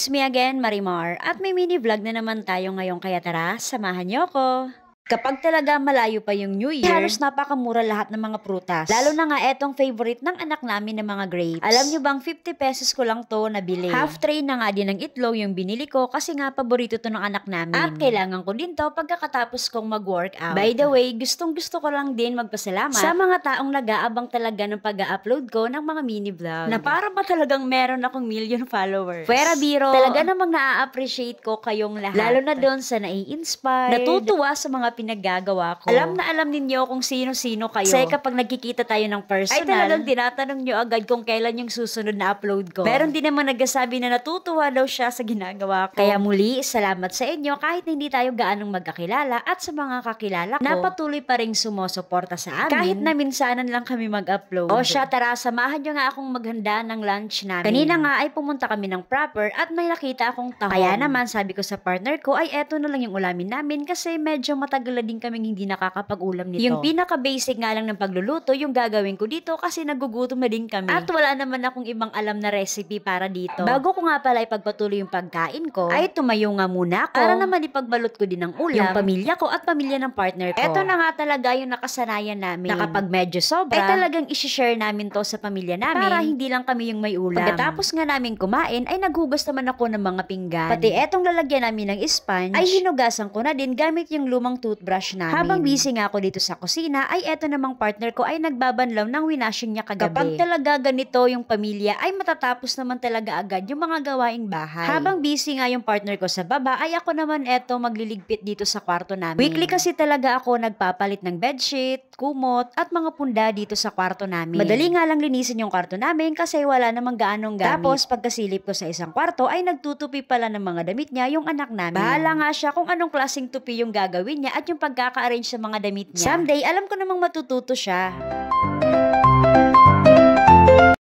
It's me again, Marimar, at may mini vlog na naman tayo ngayon kaya tara, samahan niyo ako. Kapag talaga malayo pa yung New Year, halos napakamura lahat ng mga prutas. Lalo na nga etong favorite ng anak namin ng mga grapes. Alam nyo bang 50 pesos ko lang to nabili. Half tray na nga din ng itlog yung binili ko kasi nga paborito to ng anak namin. At kailangan ko din to pagkakatapos kong mag-workout. By the way, gustong gusto ko lang din magpasalamat sa mga taong nag-aabang talaga ng pag-upload ko ng mga mini vlog. Na para ba talagang meron akong million followers. Fuera biro, talaga namang na-appreciate ko kayong lahat. Lalo na doon sa nai-inspire, natutuwa sa mga pinaggagawa ko. Alam na alam ninyo kung sino-sino kayo. Kasi kapag nagkikita tayo ng personal, ay talagang tinatanong nyo agad kung kailan yung susunod na upload ko. Meron din naman nagsasabi na natutuwa daw siya sa ginagawa ko. Kaya muli, salamat sa inyo kahit hindi tayo gaanong magkakilala at sa mga kakilala ko, napatuloy pa rin sumusuporta sa amin. Kahit na minsanan lang kami mag-upload. O siya, tara, samahan nyo nga akong maghanda ng lunch namin. Kanina nga ay pumunta kami ng proper at may nakita akong tahong. Kaya naman sabi ko sa partner ko ay eto na lang yung ulamin namin kasi medyo matagal na din kaming hindi nakakapag-ulam nito. Yung pinaka-basic nga lang ng pagluluto yung gagawin ko dito kasi nagugutom na din kami. At wala naman akong ibang alam na recipe para dito. Bago ko nga pala ipagpatuloy yung pagkain ko, ay tumayo nga muna ako para naman ipagbalot ko din ng ulam yung pamilya ko at pamilya ng partner ko. Eto na nga talaga yung nakasanayan namin. Na kapag medyo sobra, ay talagang isi-share namin to sa pamilya namin para hindi lang kami yung may ulam. Pagkatapos nga namin kumain, ay naghugas naman ako ng mga pinggan. Pati etong lalagyan namin ng sponge, ay hinugasan ko na din gamit yung lumang toothbrush namin. Habang busy nga ako dito sa kusina, ay eto namang partner ko ay nagbabanlaw ng winashing niya kagabi. Kapag talaga ganito yung pamilya, ay matatapos naman talaga agad yung mga gawaing bahay. Habang busy nga yung partner ko sa baba, ay ako naman eto magliligpit dito sa kwarto namin. Weekly kasi talaga ako nagpapalit ng bedsheet, kumot, at mga punda dito sa kwarto namin. Madali nga lang linisin yung kwarto namin kasi wala namang gaanong gamit. Tapos pagkasilip ko sa isang kwarto, ay nagtutupi pala ng mga damit niya yung anak namin. Bahala nga siya kung anong klaseng tupi yung gagawin niya at yung pagkaka-arrange sa mga damit niya. Someday, alam ko namang matututo siya.